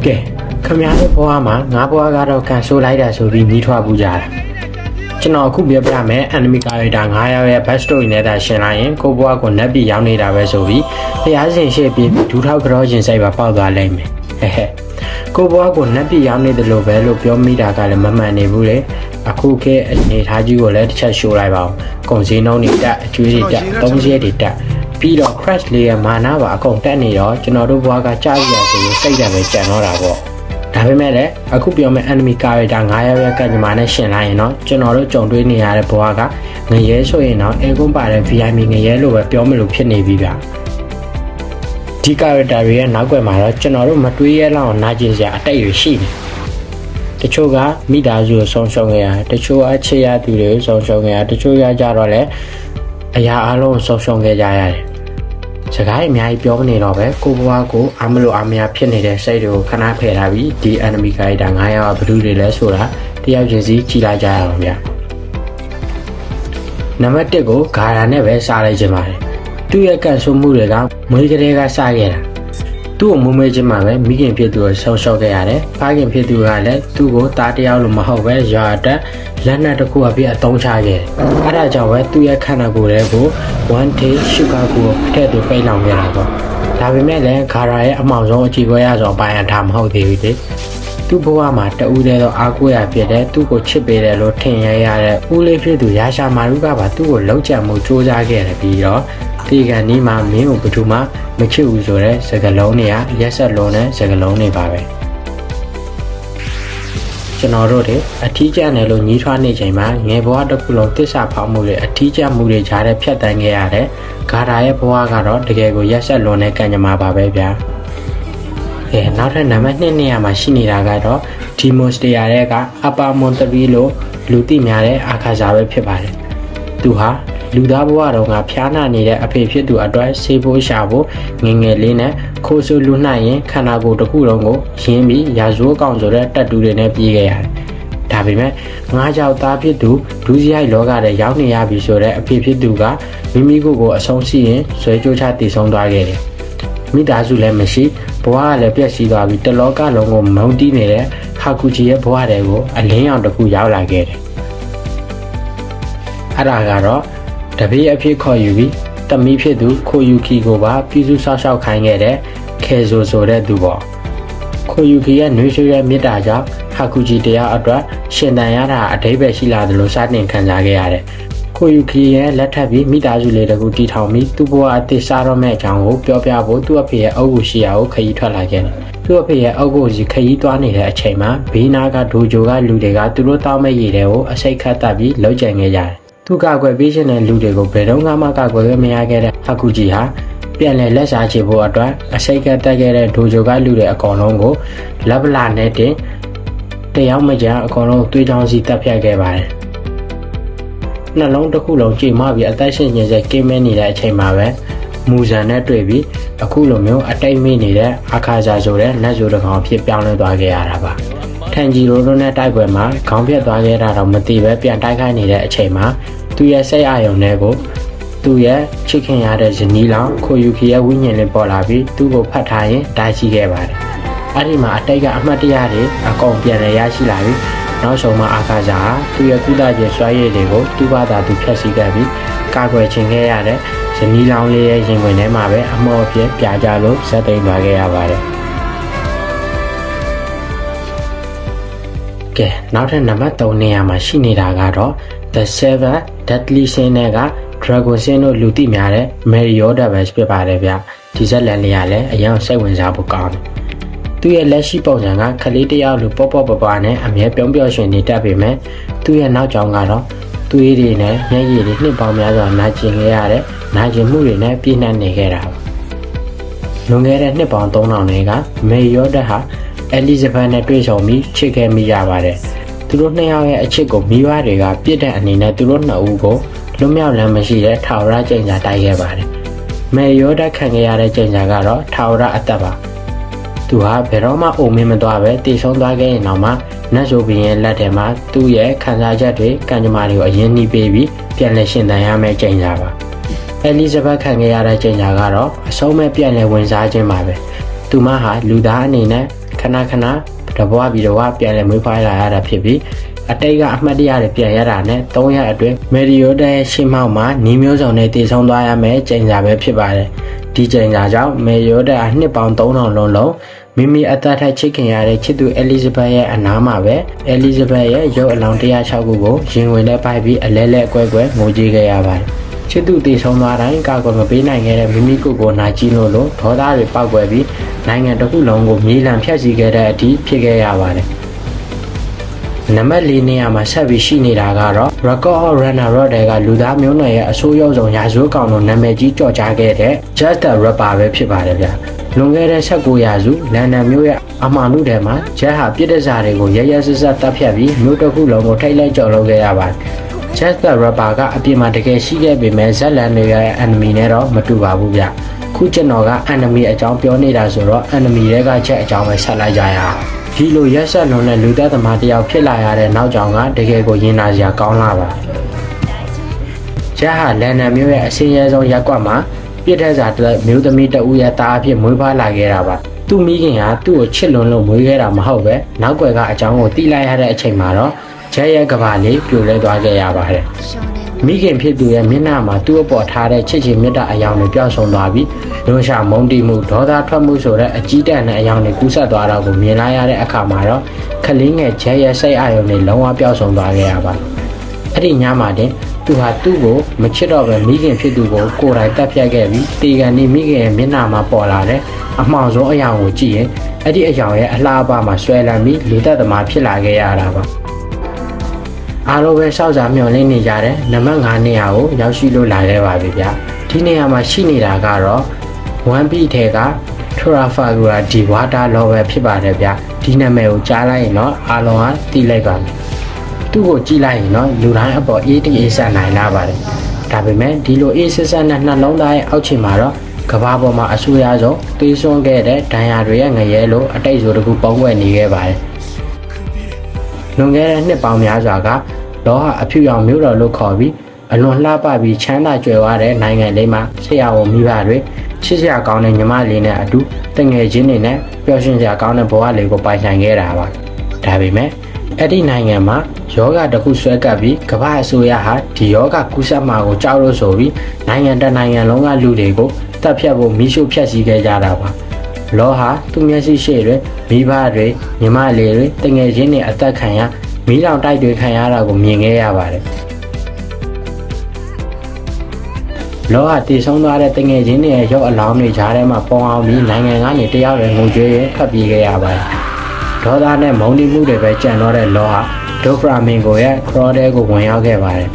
ကဲခမရတဲ့ဘွားမှာငါးဘွားကတော့ကန်ဆိုးလိုက်တာဆိုပြီးညီးထွားပူကြတာကျွန်တော်အခုပြောပြမယ် enemy character 9ယောက်ရဲ့ back story နဲ့တာရှင်းလိုက်ရင်ကိုဘွားကိုနက်ပြီးရောက်နေတာပဲဆိုပြီးတရားစင်ရှေ့ပြီးဒူးထောက်ကြောရင်စိတ်ပါပေါက်သွားလိမ့်မယ်ဟဲ့ကိုဘွားကိုနက်ပြီးရောက်နေတယ်လို့ပဲလို့ပြောမိတာကလည်းမမှန်နေဘူးလေအခုခေတ်အနေထားကြီးကိုလည်းတစ်ချက်ရှိုးလိုက်ပါဦးကုန်စည်နှုန်းတွေတက်အကျွေးတွေတက်သုံးစည်းတွေတက်ပြီးတော့ crash လေးရဲ့မာနာပါအကုန်တက်နေတော့ကျွန်တော်တို့ဘွားကကြားရဆိုရင်စိတ်ဓာတ်ပဲကြံတော့တာပေါ့ဒါပေမဲ့လည်းအခုပြောမယ့် enemy character 9ယောက်ရဲ့ကံကြမ္မာနဲ့ရှင်းလိုက်ရင်တော့ကျွန်တော်တို့ကြုံတွေ့နေရတဲ့ဘွားကငရဲဆိုရင်တော့အေကွန်ပါတဲ့ VIP ငရဲလို့ပဲပြောမလို့ဖြစ်နေပြီဗျဒီ character တွေရဲ့နောက်ွယ်မှာတော့ကျွန်တော်တို့မတွေးရလောက်နာကျင်စရာအတိတ်တွေရှိနေတချို့ကမိသားစုကိုဆုံးရှုံးခဲ့ရတယ်တချို့ကချစ်ရသူတွေကိုဆုံးရှုံးခဲ့ရတယ်တချို့ရကြတော့လည်းအရာအလုံးဆုံးရှုံးခဲ့ကြရတယ်စကားအများကြီးပြောမနေတော့ပဲကိုဘွားကိုအမလို့အမရဖြစ်နေတဲ့စိတ်တွေကိုခဏဖယ်ထားပြီးဒီ enemy character 9ယောက်ကဘယ်သူတွေလဲဆိုတာတယောက်ချင်းစီကြည့်လိုက်ကြရအောင်ဗျနံပါတ်1ကိုဂါရာနဲ့ပဲစားလိုက်ခြင်းပါတယ်သူ့ရဲ့ကန်ဆိုးမှုတွေကမွေးကလေးကစားခဲ့တာသူ့ကိုမွေးမွေးချင်းမှာပဲမိခင်ဖြစ်သူကိုဆုံးရှုံးခဲ့ရတယ်ဖခင်ဖြစ်သူကလည်းသူ့ကိုတားတယောက်လို့မဟုတ်ပဲရွာတက်လက်နက်တစ်ခုအပြည့်အသုံးချခဲ့အဲဒါကြောင့်ပဲသူ့ရဲ့ခန္ဓာကိုယ်တွေကိုone day sugar ကိုထည့်သူပိတ်လောင်ခဲ့တာပေါ့ဒါပေမဲ့လည်းဂါရာရဲ့အမောင်ဆုံးအကြည့်ခွဲရဆိုအပိုင်းအထားမဟုတ်သေးဘူးလေသူ့ဘဝမှာတဦးတည်းသောအားကိုးရဖြစ်တဲ့သူ့ကိုချစ်ပေးတယ်လို့ထင်ရတဲ့ဦးလေးဖြစ်သူရာရှာမာရုကပါသူ့ကိုလှုပ်ကြံမှုစူးစမ်းခဲ့တယ်ပြီးတော့ဒီကနေ့မှမင်းကိုဘယ်သူမှမချစ်ဘူးဆိုတဲ့စကားလုံးတွေကရက်ဆက်လုံးတဲ့စကားလုံးတွေပါပဲကျွန်တော်တို့တွေအထီးကျန်တယ်လို့ညီးထွားနေချိန်မှာငယ်ဘဝတစ်ခုလုံးတစ္ဆာဖောက်မှုတွေအထီးကျန်မှုတွေကြားတဲ့ဖြတ်တန်းခဲ့ရတဲ့ဂါရာရဲ့ဘဝကတော့တကယ်ကိုရက်ဆက်လုံးတဲ့ကံကြမ္မာပါပဲဗျာနောက်ထပ်နံပါတ်2နေရာမှာရှိနေတာကတော့ဒီမိုစတရာရဲ့ကအပါမွန်တရီလို့လူသိများတဲ့အာခါစာပဲဖြစ်ပါတယ်သူဟာလူသားဘဝတော့ကဖျားနာနေတဲ့အဖေဖြစ်သူအတွက်ဆေးဖို့ရှာဖို့ငငယ်လေးနဲ့ခိုးဆူလူနှိုက်ရင်ခန္ဓာကိုယ်တစ်ခုလုံးကိုရင်းပြီးရာဇိုးကောင်ဆိုတဲ့တက်တူတွေနဲ့ပြေးခဲ့ရတယ်။ဒါပေမဲ့ငါးကြောက်သားဖြစ်သူဒုစရိုက်လောကထဲရောက်နေရပြီဆိုတဲ့အဖေဖြစ်သူကမိမိကိုယ်ကိုအဆုံးစီရင်ဆွဲကြိုးချတည်ဆုံးသွားခဲ့တယ်။မိသားစုလည်းမရှိဘဝကလည်းပြည့်စည်သွားပြီးတလောကလုံးကိုမုန်းတီးနေတဲ့ဟာကူချီရဲ့ဘဝတွေကိုအလင်းရောင်တစ်ခုရောက်လာခဲ့တယ်။အဲ့ဒါကတော့တပည့်အဖြစ်ခေါ်ယူပြီးတမီးဖြစ်သူခိုယူခီကိုပါပြည်သူဆောက်ရှောက်ခိုင်းခဲ့တဲ့ခဲဆိုတဲ့သူပေါ့ခိုယူခီရဲ့နှွေးဆွေးရဲ့မေတ္တာကြောင့်ဟာကူဂျီတရားအတွက်ရှင်တန်ရတာအဓိပ္ပာယ်ရှိလာတယ်လို့စတင်ခံစားခဲ့ရတယ်ခိုယူခီရဲ့လက်ထပ်ပြီးမိသားစုလေးတကူတီထောင်ပြီးသူ့ဘဝအသေးစားတော့မဲ့အကြောင်းကိုပြောပြဖို့သူ့အဖေရဲ့အုပ်ကိုရှိရာကိုခရီးထွက်လာခဲ့တယ်သူ့အဖေရဲ့အုပ်ကိုစီခရီးသွားနေတဲ့အချိန်မှာဘေးနာကဒိုဂျိုကလူတွေကသူတို့တောင်းမဲ့ရည်တွေကိုအစိတ်ခတ်တက်ပြီးလှုပ်ကြံခဲ့ကြတယ်သူကကွယ်ပေးခြင်းတဲ့လူတွေကိုဘယ်တော့မှကကွယ်မရခဲ့တဲ့ဟာကူဂျီဟာပြန်လည်လက်စားချေဖို့အတွက်အစိတ်ကတက်ခဲ့တဲ့ဒိုဂျိုကလူတွေအကောင်လုံးကိုလက်ပလာနဲ့တင်တယောက်မကြအကောင်လုံးသွေးချောင်းစီတက်ဖြတ်ခဲ့ပါတယ်နှလုံးတစ်ခုလုံးကြိမ်မပြီးအသက်ရှင်နေစေကိမဲနေတဲ့အချိန်မှာပဲမူဇန်နဲ့တွေ့ပြီးအခုလိုမျိုးအတိတ်မိနေတဲ့အခါစားဆိုတဲ့လက်ဆိုးတစ်ကောင်ဖြစ်ပြောင်းလဲသွားခဲ့ရတာပါထန်ဂျီရိုတို့နဲ့တိုက်ပွဲမှာခေါင်းပြတ်သွားခဲ့တာတော့မသိပဲပြန်တိုက်ခိုက်နေတဲ့အချိန်မှာသူရဲ့စိတ်အာရုံတွေကိုသူရဲ့ချစ်ခင်ရတဲ့ဇနီးလောင်ခိုယူခီရဲ့ဝိညာဉ်လေးပေါ်လာပြီးသူ့ကိုဖတ်ထားရင်ဒါရှိခဲ့ပါတယ်။အဲ့ဒီမှာအတိတ်ကအမှတ်တရတွေအကုန်ပြန်လည်ရရှိလာပြီးနောက်ဆုံးမှာအာခါစာဟာသူ့ရဲ့ကုသခြင်းစွမ်းရည်တွေကိုသူ့ဘာသာသူဖျက်ဆီးခဲ့ပြီးကာကွယ်ခြင်းခဲ့ရတဲ့ဇနီးလောင်လေးရဲ့ရင်ခွင်ထဲမှာပဲအမောအပြည့်ပြကြလို့ဇက်သိမ်းသွားခဲ့ရပါတယ်။ကဲနောက်ထပ်နံပါတ်3နေရာမှာရှိနေတာကတော့ The Seven Deadly Sin နဲ့က Dragon Sin တို့လူသိများတဲ့ Meliodas ပဲဖြစ်ပါတယ်ဗျဒီဇက်လန်လေးကလည်းအရင်စိတ်ဝင်စားဖို့ကောင်းတယ်သူရဲ့လက်ရှိပုံစံကခလေးတယောက်လိုပေါ့ပေါ့ပပနဲ့အမြဲပြုံးပြောရွှင်နေတတ်ပေမဲ့သူရဲ့နောက်ကြောင်းကတော့သွေးတွေနဲ့မျက်ရည်တွေနှစ်ပေါင်းများစွာနာကျင်ခဲ့ရတဲ့နာကျင်မှုတွေနဲ့ပြည့်နှက်နေခဲ့တာပါလွန်ခဲ့တဲ့နှစ်ပေါင်း3000နဲ့က Meliodas ဟာElizabeth နဲ့တွေ့ဆုံပြီးချစ်ခဲ့မိရပါတယ်သူတို့နှစ်ယောက်ရဲ့အချစ်ကိုမိဘတွေကပြစ်တဲ့အနေနဲ့သူတို့နှစ်ဦးကိုလွတ်မြောက်လမ်းမရှိတဲ့ထာဝရကျင့်စာတိုက်ခဲ့ပါတယ်။မေယောဒခံခဲ့ရတဲ့ကျင့်စာကတော့ထာဝရအသက်ပါ။သူဟာဘယ်တော့မှအိုမင်းမသွားပဲတည်ဆုံးသွားခဲ့ရင်တော့မှနတ်ဆိုဘင်းရဲ့လက်ထဲမှာသူ့ရဲ့ခံစားချက်တွေကံကြမ္မာတွေကိုအရင်နှီးပေးပြီးပြန်လည်ရှင်သန်ရမယ့်ကျင့်စာပါ။ Elizabeth ခံခဲ့ရတဲ့ကျင့်စာကတော့အဆုံးမဲ့ပြန်လည်ဝင်စားခြင်းပါပဲ။သူမဟာလူသားအနေနဲ့ ခဏတဘွားပြီးတော့ပြန်လဲမွေးဖွားလာရတာဖြစ်ပြီးအတိတ်ကအမှတ်တရတွေပြန်ရတာနဲ့3ရက်အတွင်းမယ်ရီယိုတဲ့ရှင်းမောက်မှာနီးမျိုးစုံနဲ့တည်ဆုံသွားရမယ်ကျိန်စာပဲဖြစ်ပါတယ်ဒီကျိန်စာကြောင့်မယ်ရီယိုတဲ့နှစ်ပေါင်း3000လုံးမိမိအသက်ထက်ချစ်ခင်ရတဲ့ချစ်သူအဲလီဇဘတ်ရဲ့အနားမှာပဲအဲလီဇဘတ်ရဲ့ရုပ်အလောင်း106ခုကိုရင်ဝင်နဲ့ပိုက်ပြီးအလဲလဲအကွဲငိုကြည့်ခဲ့ရပါတယ်ချစ်သူတည်ဆုံသွားတိုင်းကာကွယ်မပေးနိုင်ခဲ့တဲ့မိမိကိုနာကျင်လို့ဒေါသတွေပောက်ကွယ်ပြီးနိုင်ငံတစ်ခုလုံးကိုမြေလံဖျက်ဆီးခဲ့တဲ့အထိဖြစ်ခဲ့ရပါတယ်နံပါတ်4နေရာမှာဆက်ပြီးရှိနေတာကတော့ Record of Runner-up တွေကလူသားမျိုးနွယ်ရဲ့အဆိုးရုပ်ဆုံးရာဇဝတ်ကောင်တို့နာမည်ကြီးကြော်ကြားခဲ့တဲ့ Just the Rapper ပဲဖြစ်ပါတယ်ဗျလွန်ခဲ့တဲ့19ရာစုလန်ဒန်မြို့ရဲ့အမှန်လူထဲမှာဂျက်ဟာပြစ်ဒဏ်တွေကိုရရဆက်ဆက်တပ်ဖြတ်ပြီးမြို့တစ်ခုလုံးကိုထိတ်လိုက်ကြော်လုပ်ခဲ့ရပါတယ် Just the Rapper ကအပြင်မှာတကယ်ရှိခဲ့ပေမဲ့ဇက်လန်တွေရဲ့ enemy နဲ့တော့မတူပါဘူးဗျခုကျွန်တော်က enemy အကြောင်းပြောနေတာဆိုတော့ enemy တွေကချက်အကြောင်းပဲဆက်လိုက်ကြရအောင်ဒီလိုရက်ဆက်လုံးနဲ့လူသက်သမားတယောက်ဖြစ်လာရတဲ့နောက်ကြောင်ကတကယ်ကိုရင်နာစရာကောင်းလာပါဂျက်ဟာလန်ဒန်မြို့ရဲ့အစင်းရဲဆုံးရပ်ကွက်မှာပြစ်ထက်စာမျိုးသမီးတဦးရဲ့သားအဖြစ်မွေးဖွားလာခဲ့တာပါသူ့မိခင်ကသူ့ကိုချစ်လွန်းလို့မွေးခဲ့တာမဟုတ်ပဲနောက်ွယ်ကအကြောင်းကိုသိလိုက်ရတဲ့အချိန်မှာတော့ဂျက်ရဲ့ကဘာလေးပြိုလဲသွားခဲ့ရပါတယ်မိခင်ဖြစ်သူရဲ့မျက်နှာမှာသူ့အပေါ်ထားတဲ့ချစ်ချင်မေတ္တာအယောင်တွေပျောက်ဆုံးသွားပြီးလွန်ရှာမုန်းတိမှုဒေါသထွက်မှုဆိုတဲ့အကြီးတန်းတဲ့အယောင်တွေကူးဆက်သွားတာကိုမြင်လာရတဲ့အခါမှာတော့ခလင်းငယ်ဂျက်ရဲ့စိတ်အာရုံတွေလုံးဝပျောက်ဆုံးသွားခဲ့ရပါတယ်အဲ့ဒီညမှာတင်သူဟာသူ့ကိုမချစ်တော့ပဲမိခင်ဖြစ်သူကိုကိုယ်တိုင်တပ်ဖြတ်ခဲ့ပြီးတေကန်နေမိခင်ရဲ့မျက်နှာမှာပေါ်လာတဲ့အမှောင်ဆုံးအယောင်ကိုကြည့်ရင်အဲ့ဒီအယောင်ရဲ့အလှအပမှာဆွဲလန်းပြီးလူသက်သမားဖြစ်လာခဲ့ရတာပါအားလုံးပဲစောက်စားမျှော်လင့်နေကြတဲ့နံပါတ်5နေရာကိုရောက်ရှိလို့လာခဲ့ပါပြီဗျဒီနေရာမှာရှိနေတာကတော့ One Piece ထဲက Trafalgar Deep Water လောပဲဖြစ်ပါတယ်ဗျဒီနာမည်ကိုကြားလိုက်ရင်တော့အားလုံးကသိလိုက်ပါမယ်သူ့ကိုကြည့်လိုက်ရင်တော့လူတိုင်းအပေါ်အေးတိအေးဆက်နိုင်လာပါတယ်ဒါပေမဲ့ဒီလိုအေးဆက်ဆက်နဲ့နှလုံးသားရဲ့အောက်ခြေမှာတော့ကဘာပေါ်မှာအဆူရဆုံးသွေးစွန်းခဲ့တဲ့ဒဏ်ရာတွေရဲ့ငရဲလိုအတိတ်ဆိုတခုပုံွယ်နေခဲ့ပါတယ်လွန်ခဲ့တဲ့နှစ်ပေါင်းများစွာကလောဟာအဖြူရောင်မျိုးတော်လို့ခေါ်ပြီးအလွန်လှပပြီးချမ်းသာကြွယ်ဝတဲ့နိုင်ငံလေးမှာဆရာဝန်မိဘတွေချစ်စရာကောင်းတဲ့ညီမလေးနဲ့အတူတငယ်ချင်းတွေနဲ့ပျော်ရွှင်စရာကောင်းတဲ့ဘဝလေးကိုပိုင်ဆိုင်ခဲ့တာပါဒါပေမဲ့အဲ့ဒီနိုင်ငံမှာယောဂတစ်ခုဆွဲကပ်ပြီးကမ္ဘာအစိုးရဟာဒီယောဂကူးစက်မှာကိုကြောက်လို့ဆိုပြီးနိုင်ငံတနိုင်ငံလုံးကလူတွေကိုတပ်ဖြတ်ဖို့မိရှုဖျက်ဆီးခဲ့ကြတာပါလောဟာသူမျက်စိရှိတွေမိဘတွေညီမလေးတွေတငယ်ချင်းတွေအသက်ခံရမီးလောင်တိုက်တွေခံရတာကိုမြင်ခဲ့ရပါတယ်လောဟာတည်ဆုံးသွားတဲ့တငယ်ချင်းတွေရဲ့ရုပ်အလောင်းတွေကြားထဲမှာပေါအောင်ပြီးနိုင်ငံကနေတယောက်ရဲ့ငိုကြွေးရဖတ်ပြေးခဲ့ရပါတယ်ဒေါသနဲ့မုန်းတီးမှုတွေပဲကြံတော့တဲ့လောဟာဒိုဖရာမင်ကိုရဲ့ခရော့ဒဲကိုဝင်ရောက်ခဲ့ပါတယ်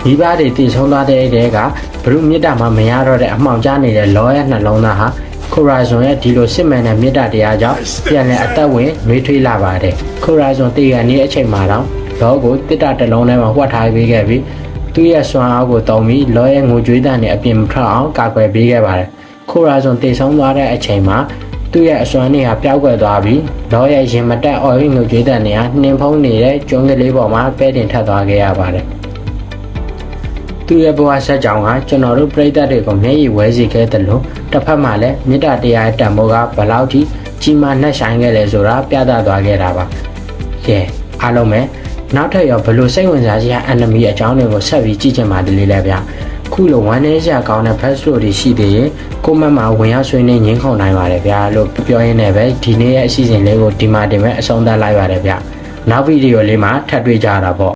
မိဘတွေတည်ဆုံးသွားတဲ့တဲကဘရုမြစ်တာမှမရတော့တဲ့အမှောင်ကျနေတဲ့လောရဲ့နှလုံးသားဟာခိုရာဇွန်ရဲ့ဒီလိုစစ်မှန်တဲ့မေတ္တာတရားကြောင့်ပြန်လည်အသက်ဝင်နှွေးထွေးလာပါတယ်ခိုရာဇွန်တည်ရနေတဲ့အချိန်မှာတော့လောကိုတစ်တာတစ်လုံးထဲမှာဝှက်ထားပေးခဲ့ပြီးသူ့ရဲ့စွမ်းအားကိုတုံးပြီးလောရဲ့ငိုကြွေးတန်နဲ့အပြင်မထွက်အောင်ကာကွယ်ပေးခဲ့ပါတယ်ခိုရာဇွန်တည်ဆုံးသွားတဲ့အချိန်မှာသူ့ရဲ့အစွမ်းတွေဟာပျောက်ကွယ်သွားပြီးလောရဲ့ရင်မတက်အော်ငိုကြွေးတန်တွေဟာနှင်းဖုံးနေတဲ့ကျွန်းကလေးပေါ်မှာပဲတင်ထပ်သွားခဲ့ရပါတယ်သူ့ရဲ့ဘဝဆက်ကြောင်းကကျွန်တော်တို့ပြည်သက်တွေကိုမျက်ရည်ဝဲစေခဲ့တယ်လို့တစ်ဖက်မှာလည်းမေတ္တာတရားတန်ဖိုးကဘလောက်ထိကြီးမားနှက်ဆိုင်ခဲ့လဲဆိုတာပြသသွားခဲ့တာပါ။ကဲအားလုံးပဲနောက်ထပ်ရောဘလို့စိတ်ဝင်စားစရာ enemy အကြောင်းတွေကိုဆက်ပြီးကြည့်ချင်ပါတယ်လေဗျာ။ခုလိုဝမ်းနည်းစရာကောင်းတဲ့ fast food တွေရှိသေးရင်ကိုမတ်မှာဝင်ရောက်ဆွေးနွေးငင်းခုန်နိုင်ပါတယ်ဗျာလို့ပြောရင်းနဲ့ပဲဒီနေ့ရဲ့အစီအစဉ်လေးကိုဒီမှာတင်မဲ့အဆုံးသတ်လိုက်ပါတယ်ဗျာ။နောက်ဗီဒီယိုလေးမှာထပ်တွေ့ကြတာပေါ့